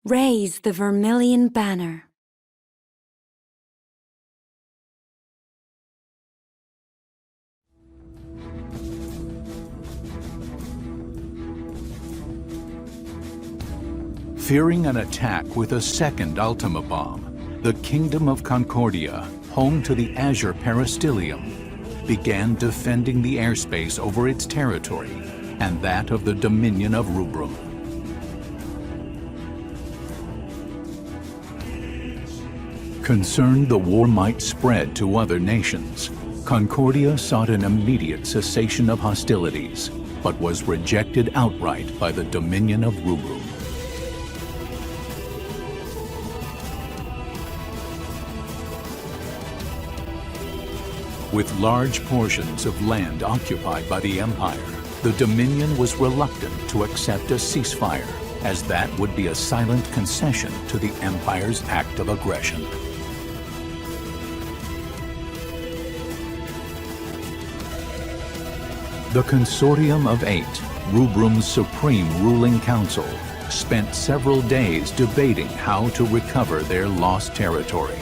Raise the vermilion banner. Fearing an attack with a second Ultima bomb, the Kingdom of Concordia, home to the Azure Peristilium, began defending the airspace over its territory and that of the Dominion of Rubrum. Concerned the war might spread to other nations, Concordia sought an immediate cessation of hostilities, but was rejected outright by the Dominion of Rubrum. With large portions of land occupied by the Empire, the Dominion was reluctant to accept a ceasefire, as that would be a silent concession to the Empire's act of aggression. The Consortium of Eight, Rubrum's supreme ruling council, spent several days debating how to recover their lost territory.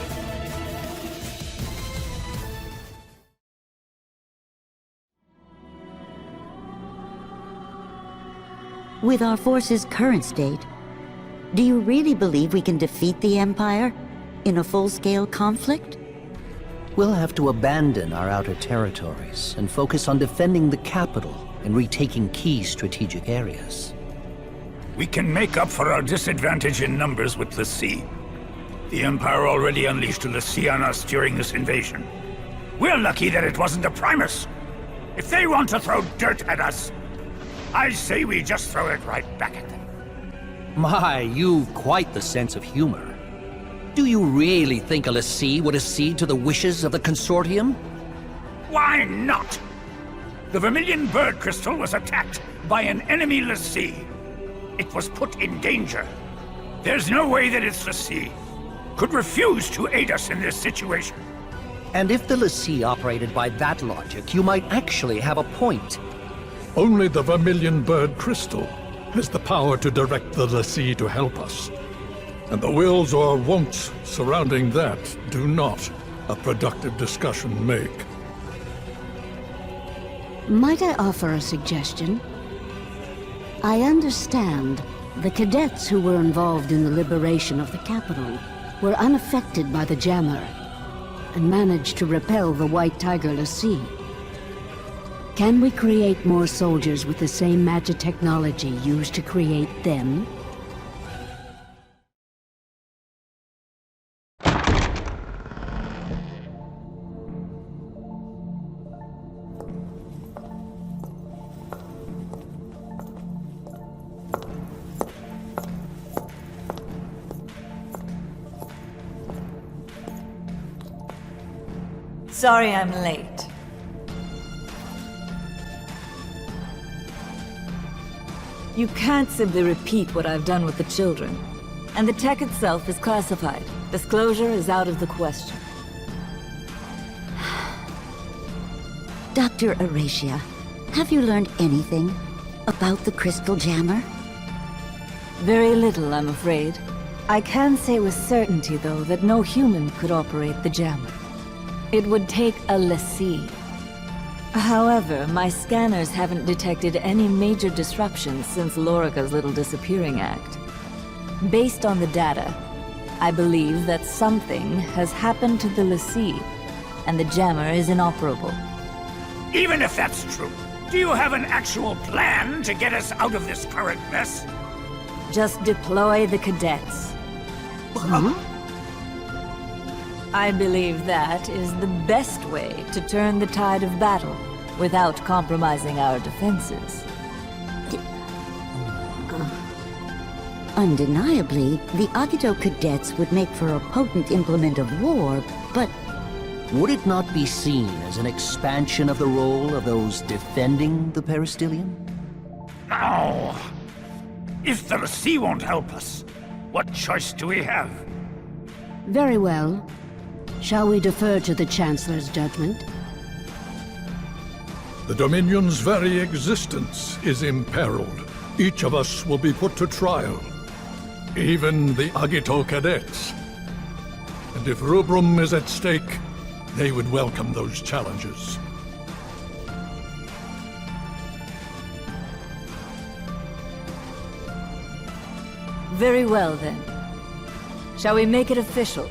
With our force's current state, do you really believe we can defeat the Empire in a full-scale conflict? We'll have to abandon our outer territories and focus on defending the capital and retaking key strategic areas. We can make up for our disadvantage in numbers with the sea. The Empire already unleashed the sea on us during this invasion. We're lucky that it wasn't a Primus. If they want to throw dirt at us, I say we just throw it right back at them. My, you've quite the sense of humor. Do you really think a lessee would accede to the wishes of the Consortium? Why not? The Vermilion Bird Crystal was attacked by an enemy lessee. It was put in danger. There's no way that its lessee could refuse to aid us in this situation. And if the lessee operated by that logic, you might actually have a point. Only the Vermilion Bird Crystal has the power to direct the lessee to help us. And the wills or won'ts surrounding that do not a productive discussion make. Might I offer a suggestion? I understand the cadets who were involved in the liberation of the capital were unaffected by the jammer and managed to repel the White Tiger lessee. Can we create more soldiers with the same magic technology used to create them? Sorry I'm late. You can't simply repeat what I've done with the children. And the tech itself is classified. Disclosure is out of the question. Dr. Aracia, have you learned anything about the Crystal Jammer? Very little, I'm afraid. I can say with certainty, though, that no human could operate the jammer. It would take a lessee. However, my scanners haven't detected any major disruptions since Lorica's little disappearing act. Based on the data, I believe that something has happened to the lessee, and the jammer is inoperable. Even if that's true, do you have an actual plan to get us out of this current mess? Just deploy the cadets. I believe that is the best way to turn the tide of battle without compromising our defenses. Undeniably, the Agito cadets would make for a potent implement of war, but Would it not be seen as an expansion of the role of those defending the Peristilium? No. If the lessee won't help us, what choice do we have? Very well. Shall we defer to the Chancellor's judgment? The Dominion's very existence is imperiled. Each of us will be put to trial. even the Agito cadets. And if Rubrum is at stake, they would welcome those challenges. Very well, then. Shall we make it official?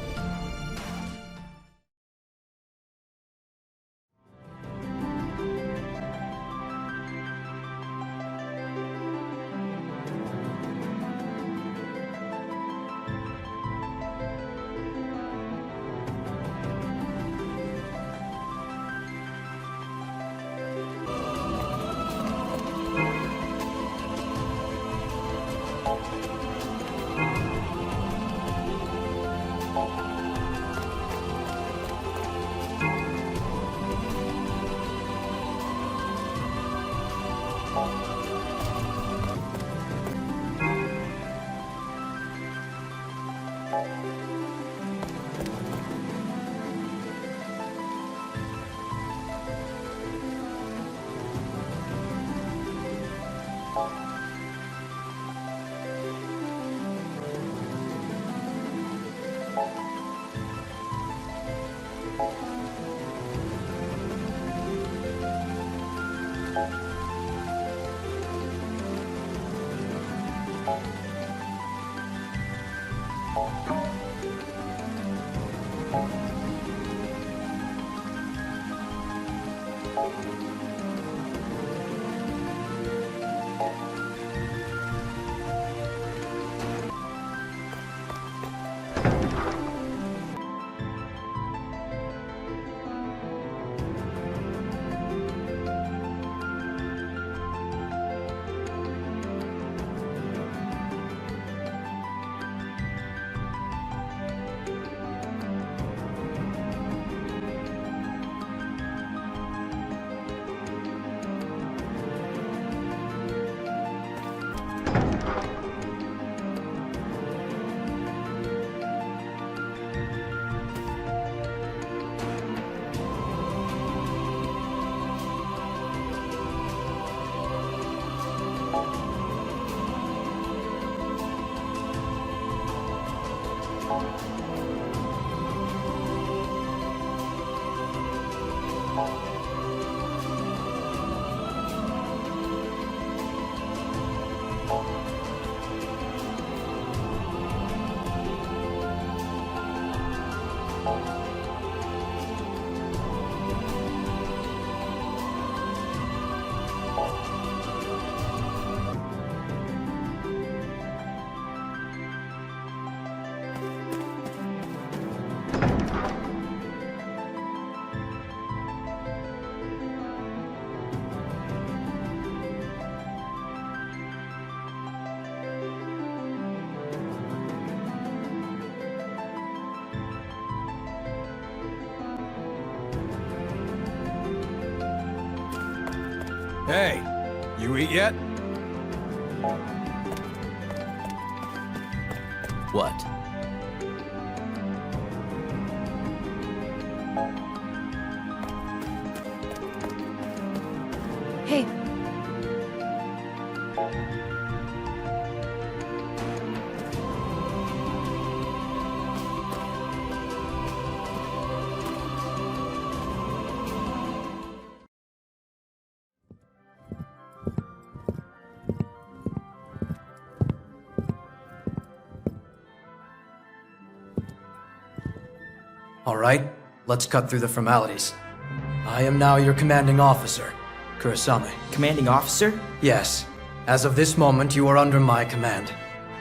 Hey, you eat yet? What? Hey. All right, let's cut through the formalities. I am now your commanding officer, Kurasame. Commanding officer? Yes. As of this moment, you are under my command.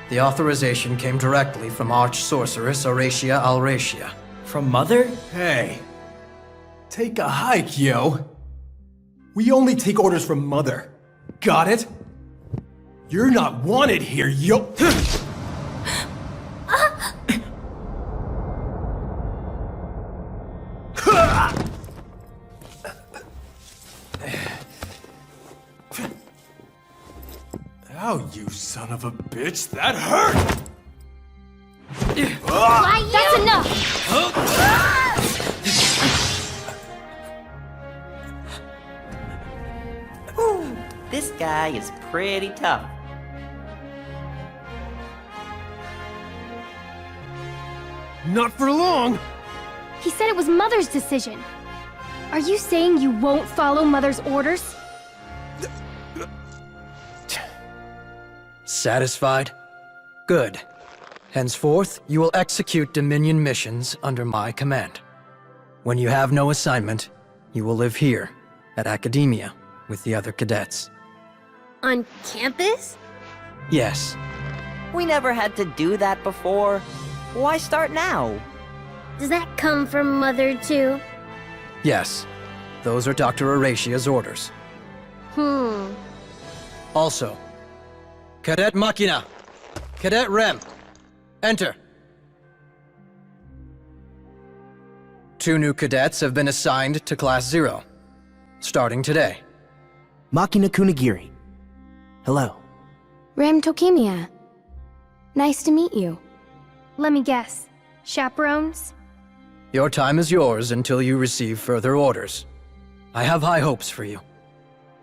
The authorization came directly from Arch-Sorceress Aracia Alracia. From Mother? Hey. Take a hike, yo. We only take orders from Mother. Got it? You're not wanted here, yo. Ow, you son of a bitch, that hurt! That's enough! Ooh, this guy is pretty tough. Not for long! He said it was Mother's decision. Are you saying you won't follow Mother's orders? Satisfied? Good. Henceforth, you will execute Dominion missions under my command. When you have no assignment, you will live here, at Academia, with the other cadets. On campus? Yes. We never had to do that before. Why start now? Does that come from Mother, too? Yes. Those are Dr. Horatia's orders. Also, Cadet Machina, Cadet Rem, enter. 2 new cadets have been assigned to Class 0, starting today. Machina Kunigiri. Hello. Rem Tokimia. Nice to meet you. Let me guess. Chaperones? Your time is yours until you receive further orders. I have high hopes for you.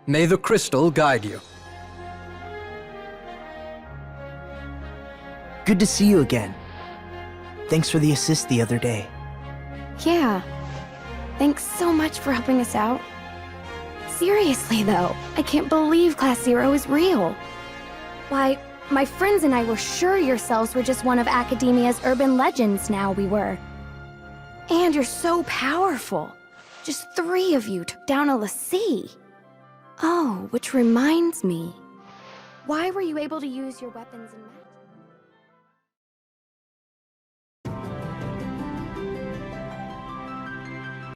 May the crystal guide you. Good to see you again. Thanks for the assist the other day. Yeah. Thanks so much for helping us out. Seriously, though, I can't believe Class 0 is real. Why, my friends and I were sure yourselves were just one of Academia's urban legends now we were. And you're so powerful. Just 3 of you took down a l'Cie. Oh, which reminds me. Why were you able to use your weapons and